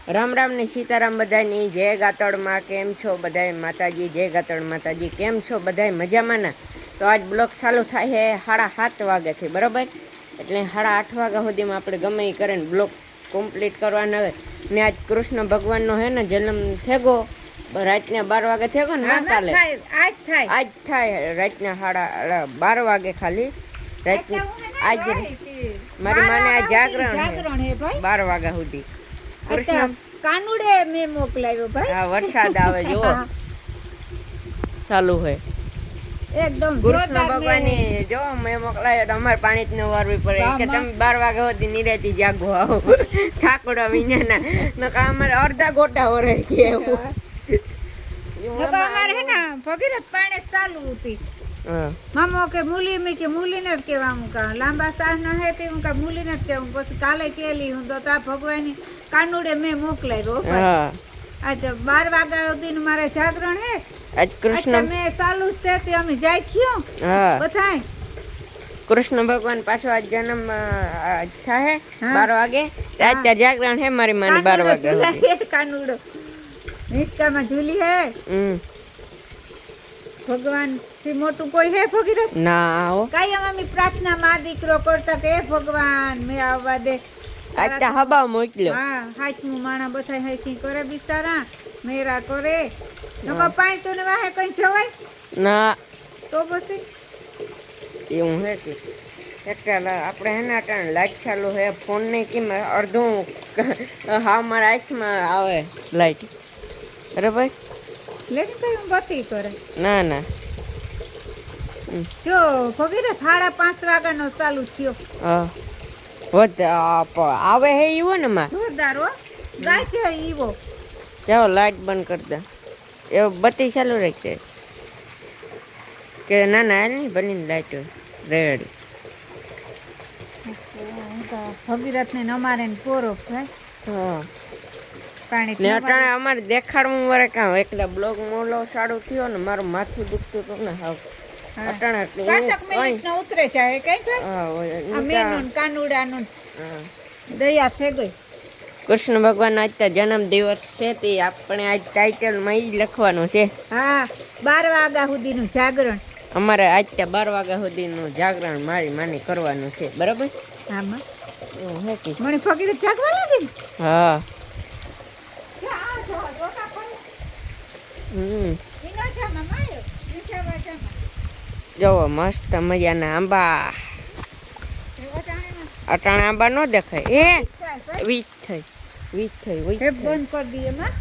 રામ રામ ને સીતારામ બધાની જય ગાતળમાં કેમ છો બધાય માતાજી જય ગાતળ માતાજી કેમ છો બધાય મજામાં ના તો આજ બ્લોગ ચાલુ થાય છે 7:30 વાગ્યાથી બરાબર એટલે 8:30 વાગ્યા સુધીમાં આપણે ગમે એ કરીને બ્લોગ કમ્પ્લીટ કરવાના હોય ને આજ કૃષ્ણ ભગવાનનો હે ને જન્મ થેગો રાતના 12 વાગે થેગો ને કાલે આજ થાય રાતના 12 વાગે ખાલી રાતના આજ મારી માને આ જાગરણ હે 12 વાગ્યા સુધી કૃષ્ણ કાનુડે મે મોકલાવ્યો ભાઈ હા વરસાદ આવે જો ચાલુ હોય એકદમ કૃષ્ણ ભગવાનની જો મેં મોકલાયો તો અમારે પાણી જ ન વારવી પડે કે તમે 12 વાગ્યા સુધી નિરાતી જાગો આવો ઠાકોડા વિનાના નકા અમારે અડધા ગોટા વરાઈ ગયા એવું અમારે હે ને ભગીરથ પાણી ચાલુ હતી મામો કે મૂલી મેં કે મૂલી ને જ કહેવાનું કા લાંબા સાહ ના હે તે હું કા મૂલી ને જ કહેવું પછી કાલે કેલી હું તો તા ભગવાનની કાનુડે મેં મોકલાવ્યો આજે 12 વાગ્યા સુધી મારે જાગરણ હે આજ કૃષ્ણ મેં ચાલુ છે તે અમે જાય ખયો બધાય કૃષ્ણ ભગવાન પાછો આજ જન્મ થાય 12 વાગે આજ જાગરણ હે મારી માને 12 વાગે કાનુડો નિષ્કામાં ઝૂલી હે ભગવાન થી મોટું કોઈ હે ભગીરથ ના હો કાયમ અમે પ્રાર્થના માં દીકરો કરતા કે હે ભગવાન મે આવવા દે આજ હબા મોકલ્યો હા હાચમું માણા બધાય હાચી કરે બિચારા મેરા કરે નકો પાણી તો ને વાહે કઈ જવાય ના તો પછી એવું હે કે એકલા આપણે હે ને અટાણ લાઈટ ચાલુ હે ફોન ને કેમ અડધું હા મારા આંખમાં આવે લાઈટ અરે ભાઈ લેટ કઈ બતી કરે ના ના જો ભગીરથ 5:30 વાગ્યાનો ચાલુ થયો હા આવે હે ઈવો ને માં જોરદાર હો ગાય છે ઈવો જાઓ લાઈટ બંધ કરી દે એ બત્તી ચાલુ રાખશે કે ના ના હાલ નહીં બની લાઈટ રેડી ભગીરથ ને અમારે પોરો ભાઈ હા પાણી ને અટાણે અમારે દેખાડવું મારે કામ એકલા બ્લોગ મોલો સારું થયો ને મારું માથું દુખતું હતું ને હાવ અટાણે ઉતરે જાય કઈ કાનુડાનું દયા થઈ ગઈ કૃષ્ણ ભગવાન આજ જન્મ દિવસ છે તે આપણે આજ ટાઇટલમાં ઈ લખવાનું છે હા 12 વાગ્યા સુધીનું જાગરણ અમારે આજ 12 વાગ્યા સુધીનું જાગરણ મારી માની કરવાનું છે બરાબર આમાં હે કે મને ફકીર જાગવા લાગી હા જોવો મસ્ત મજાના આંબા અટાણે આંબા નો દેખાય એ વીજ થઈ બંધ કરી દઈએ માં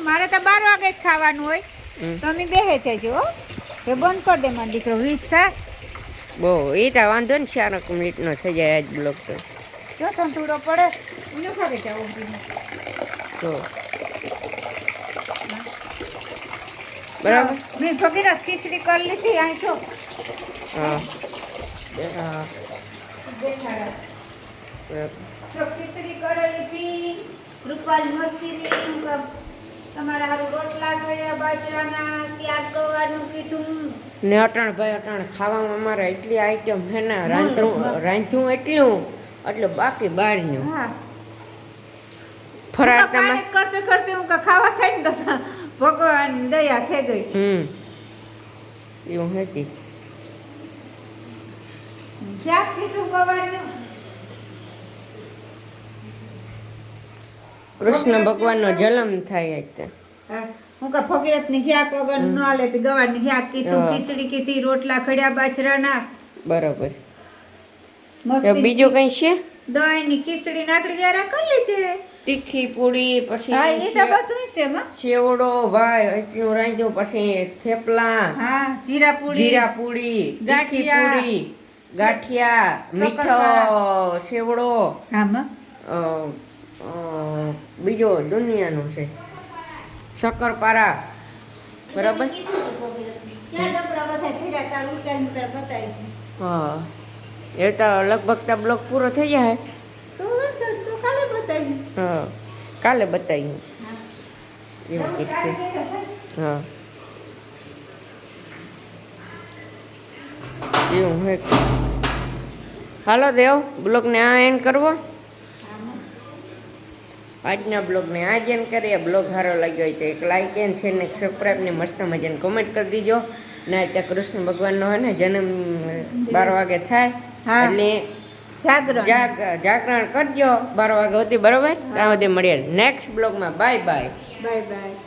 મારે તો 12 વાગે જ ખાવાનું હોય તો અમે બેહે છે જો બંધ કરી દે મારો દીકરો વીજ થાય બહુ એ તો વાંધો ને 4 મિનિટનો થઈ જાય આજ બ્લોક તો જો તને થોડો પડે ઉનો ખાગે જાવ તો બરાબર મેં ભગીરથ ખીચડી કરી લીધી અહીં છો હા ખીચડી કરી લીધી રૂપાલ મસ્તીની તમારા હારું રોટલા કર્યા બાજરાના શાક ગવાનું કીધું ને અટાણ ખાવામાં અમારે એટલી આઈટમ હે ને રાંધ્યું એટલું એટલે બાકી બહારનું હા ફરાળ કરતે કરતે હું ખાવા થાય ને ભગવાન દયા થઈ ગઈ એવું હતી શાક કીધું ગવાનું કૃષ્ણ ભગવાનનો જન્મ થાય આજ હું કા ભગીરથ ની શાક વગર ન આલે તો ગવાર ની શાક કીધું ખીચડી કીધી રોટલા ખડ્યા બાજરાના બરોબર બીજું કઈ છે દહીં ની ખીચડી નાખડી જરા કરી છે તીખી પૂરી પછી હા એ તો બધું છે માં સેવડો ભાઈ એટલું રાંધ્યું પછી થેપલા હા જીરા પૂરી તીખી પૂરી ગાંઠિયા મીઠો સેવડો આમાં બીજો દુનિયાનું છે શક્કરપારા બરાબર હા એ તો લગભગ તો બ્લોક પૂરો થઈ જાય હા કાલે બતાવ્યું એવું કંઈક છે હા એવું હે હાલો દેવ બ્લોગને આ એન્ડ કરવો. આજના બ્લોગને આજ એન્ડ કરીએ. બ્લોગ સારો લાગ્યો હોય તો એક લાઇક એન્ડ શેર ને સબસ્ક્રાઈબ ને મસ્ત મજાને કોમેન્ટ કરી દીજો. ને ત્યાં કૃષ્ણ ભગવાનનો હે ને જન્મ 12 વાગે થાય એટલે જાગરણ કરજો 12 વાગે સુધી. બરોબર ત્યાં સુધી મળીએ નેક્સ્ટ બ્લોગમાં. Bye bye. Bye bye.